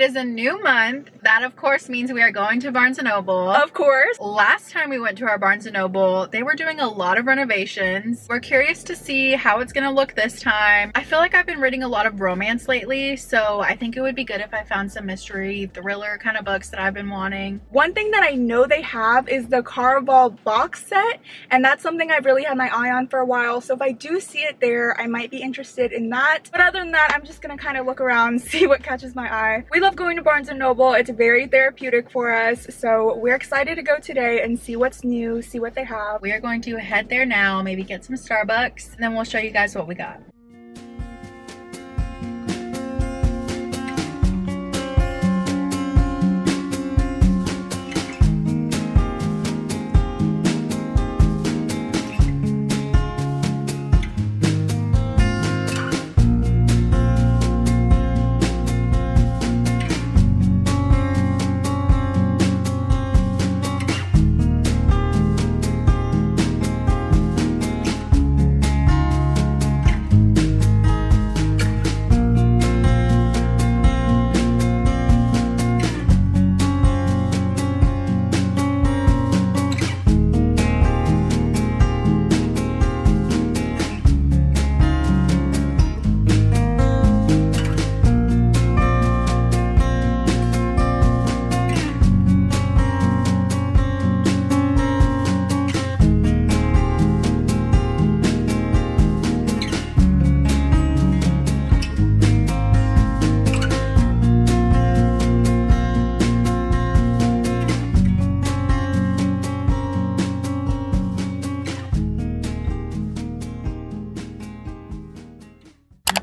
is a new month. That of course means we are going to Barnes & Noble. Of course. Last time we went to our Barnes & Noble, they were doing a lot of renovations. We're curious to see how it's gonna look this time. I feel like I've been reading a lot of romance lately, so I think it would be good if I found some mystery, thriller kind of books that I've been wanting. One thing that I know they have is the Caraval box set, and that's something I've really had my eye on for a while, so if I do see it there, I might be interested in that. But other than that, I'm just gonna kind of look around, see what catches my eye. We love going to Barnes & Noble. It's very therapeutic for us, so we're excited to go today and see what's new, see what they have. We are going to head there now, maybe get some Starbucks, and then we'll show you guys what we got.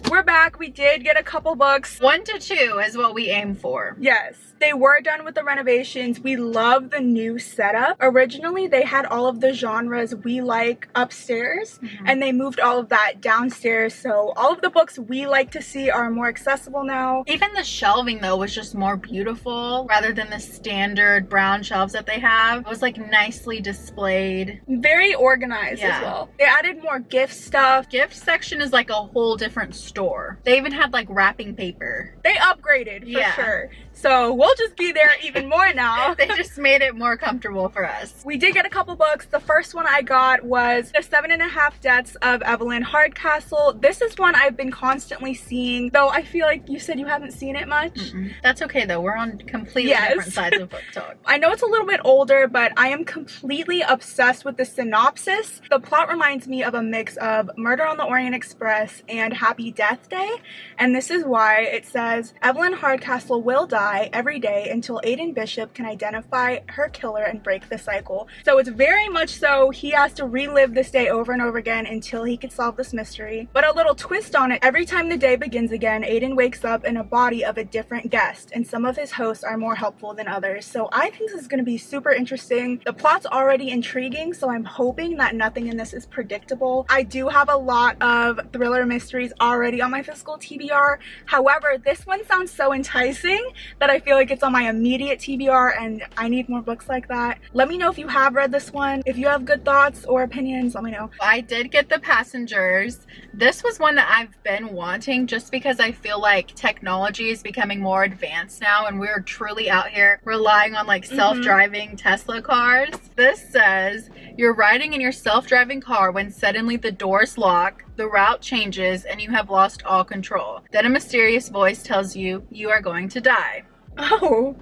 We're back. We did get a couple books. 1 to 2 is what we aim for. Yes, they were done with the renovations. We love the new setup. Originally, they had all of the genres we like upstairs, and they moved all of that downstairs. So all of the books we like to see are more accessible now. Even the shelving though was just more beautiful rather than the standard brown shelves that they have. It was like nicely displayed. Very organized as well. They added more gift stuff. Gift section is like a whole different store. They even had like wrapping paper. They upgraded for sure. So we'll just be there even more now. They just made it more comfortable for us. We did get a couple books. The first one I got was The 7.5 Deaths of Evelyn Hardcastle. This is one I've been constantly seeing, though I feel like you said you haven't seen it much. That's okay though. We're on completely different sides of book talk. I know it's a little bit older, but I am completely obsessed with the synopsis. The plot reminds me of a mix of Murder on the Orient Express and Happy Death Day, and this is why. It says, Evelyn Hardcastle will die every day until Aiden Bishop can identify her killer and break the cycle. So it's very much so he has to relive this day over and over again until he can solve this mystery. But a little twist on it, every time the day begins again, Aiden wakes up in a body of a different guest, and some of his hosts are more helpful than others. So I think this is going to be super interesting. The plot's already intriguing, so I'm hoping that nothing in this is predictable. I do have a lot of thriller mysteries already on my physical TBR. However, this one sounds so enticing that I feel like it's on my immediate TBR, and I need more books like that. Let me know if you have read this one. If you have good thoughts or opinions, let me know. I did get The Passengers. This was one that I've been wanting just because I feel like technology is becoming more advanced now, and we're truly out here relying on like self-driving Tesla cars. This says, you're riding in your self-driving car when suddenly the doors lock, the route changes, and you have lost all control. Then a mysterious voice tells you you are going to die. Oh.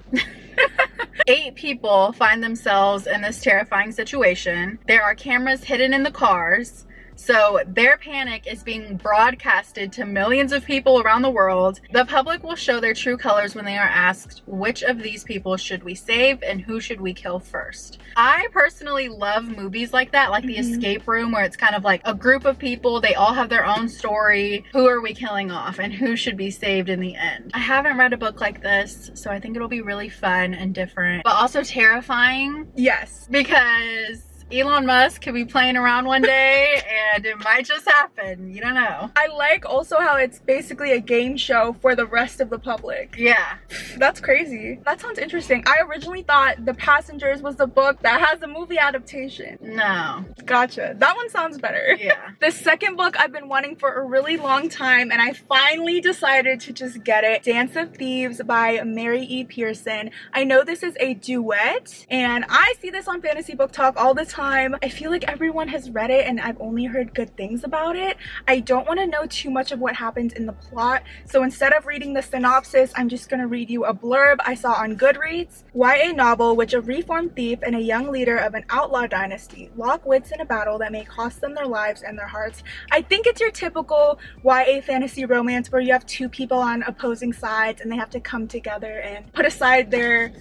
8 people find themselves in this terrifying situation. There are cameras hidden in the cars. So their panic is being broadcasted to millions of people around the world. The public will show their true colors when they are asked, which of these people should we save and who should we kill first? I personally love movies like that, like The Escape Room, where it's kind of like a group of people, they all have their own story. Who are we killing off and who should be saved in the end? I haven't read a book like this, so I think it'll be really fun and different, but also terrifying. Yes. Because Elon Musk could be playing around one day and it might just happen. You don't know. I like also how it's basically a game show for the rest of the public. Yeah. That's crazy. That sounds interesting. I originally thought The Passengers was the book that has a movie adaptation. No. Gotcha. That one sounds better. Yeah. The second book I've been wanting for a really long time, and I finally decided to just get it. Dance of Thieves by Mary E. Pearson. I know this is a duet, and I see this on Fantasy Book Talk all the time. I feel like everyone has read it, and I've only heard good things about it. I don't want to know too much of what happens in the plot, so instead of reading the synopsis, I'm just going to read you a blurb I saw on Goodreads. YA novel which a reformed thief and a young leader of an outlaw dynasty lock wits in a battle that may cost them their lives and their hearts. I think it's your typical YA fantasy romance where you have two people on opposing sides and they have to come together and put aside their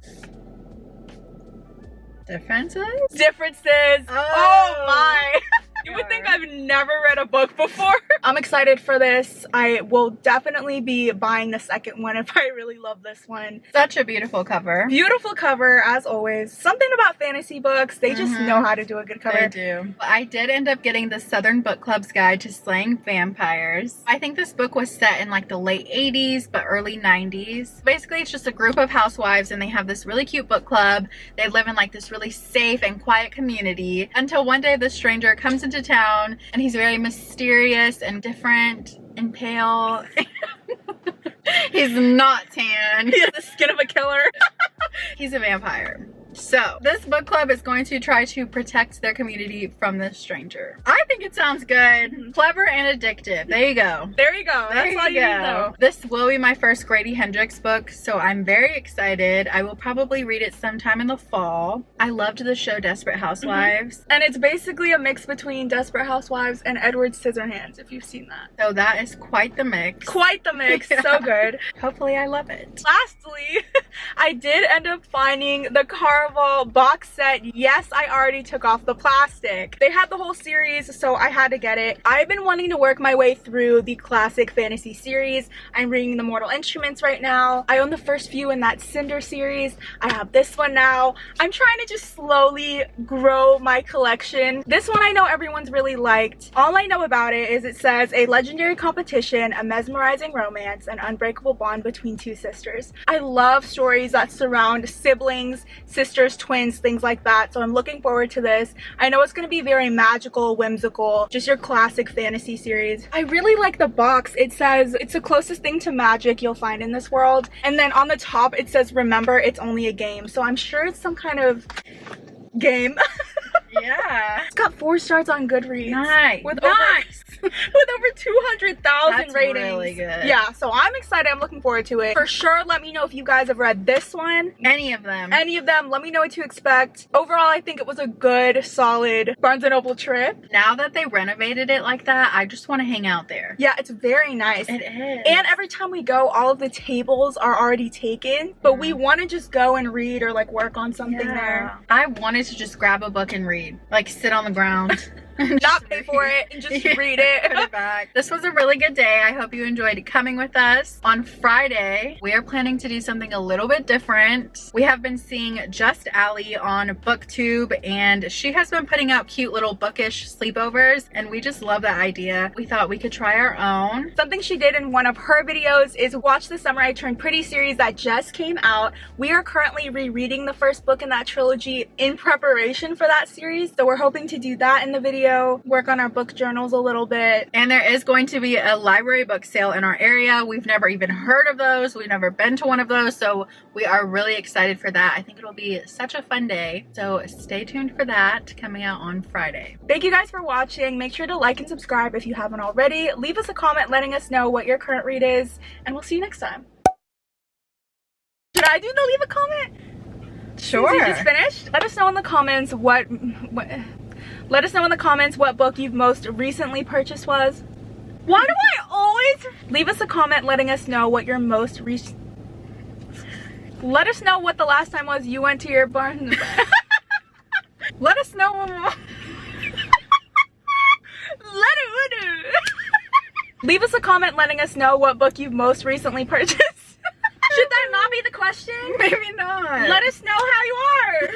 differences. Oh my. You would think I've never read a book before. I'm excited for this. I will definitely be buying the second one if I really love this one. Such a beautiful cover. Beautiful cover, as always. Something about fantasy books, they just know how to do a good cover. They do. I did end up getting the Southern Book Club's Guide to Slaying Vampires. I think this book was set in like the late 80s but early 90s. Basically, it's just a group of housewives and they have this really cute book club. They live in like this really safe and quiet community until one day this stranger comes into town and he's very mysterious and different and pale. He's not tan. He has the skin of a killer. He's a vampire. So this book club is going to try to protect their community from this stranger. I think it sounds good. Clever and addictive. There you go. There you go. That's all you need to know. This will be my first Grady Hendrix book, so I'm very excited. I will probably read it sometime in the fall. I loved the show Desperate Housewives. And it's basically a mix between Desperate Housewives and Edward Scissorhands, if you've seen that. So that is quite the mix. Quite the mix. So good. Hopefully I love it. Lastly, I did end up finding the Caraval box set. Yes, I already took off the plastic. They had the whole series, so I had to get it. I've been wanting to work my way through the classic fantasy series. I'm reading the Mortal Instruments right now. I own the first few in that Cinder series. I have this one now. I'm trying to just slowly grow my collection. This one I know everyone's really liked. All I know about it is it says a legendary competition, a mesmerizing romance, an unbreakable bond between two sisters. I love stories that surround siblings, sisters, twins, things like that, so I'm looking forward to this. I know it's going to be very magical, whimsical, just your classic fantasy series. I really like the box. It says it's the closest thing to magic you'll find in this world, and then on the top it says remember it's only a game, so I'm sure it's some kind of game. Yeah. It's got 4 stars on Goodreads. Nice. With over 200,000 ratings. Really good. Yeah, so I'm excited. I'm looking forward to it. For sure, let me know if you guys have read this one. Any of them. Any of them. Let me know what to expect. Overall, I think it was a good, solid Barnes & Noble trip. Now that they renovated it like that, I just want to hang out there. Yeah, it's very nice. It is. And every time we go, all of the tables are already taken, but we want to just go and read or like work on something there. I wanted to just grab a book and read. Like sit on the ground. Not pay for it and just read it. Put it back. This was a really good day. I hope you enjoyed coming with us. On Friday, we are planning to do something a little bit different. We have been seeing Just Allie on BookTube, and she has been putting out cute little bookish sleepovers, and we just love that idea. We thought we could try our own. Something she did in one of her videos is watch the Summer I Turned Pretty series that just came out. We are currently rereading the first book in that trilogy in preparation for that series, so we're hoping to do that in the video, work on our book journals a little bit. And there is going to be a library book sale in our area. We've never even heard of those. We've never been to one of those, so we are really excited for that. I think it'll be such a fun day, so stay tuned for that coming out on Friday. Thank you guys for watching. Make sure to like and subscribe if you haven't already. Leave us a comment letting us know what your current read is, and we'll see you next time. Should I do the leave a comment? Sure. You just finished? Let us know in the comments what book you've most recently purchased was. Why do I always leave us a comment letting us know what your most let us know what the last time was you went to your Barnes. Let us know. Leave us a comment letting us know what book you've most recently purchased. Should that not be the question? Maybe not. Let us know how you are.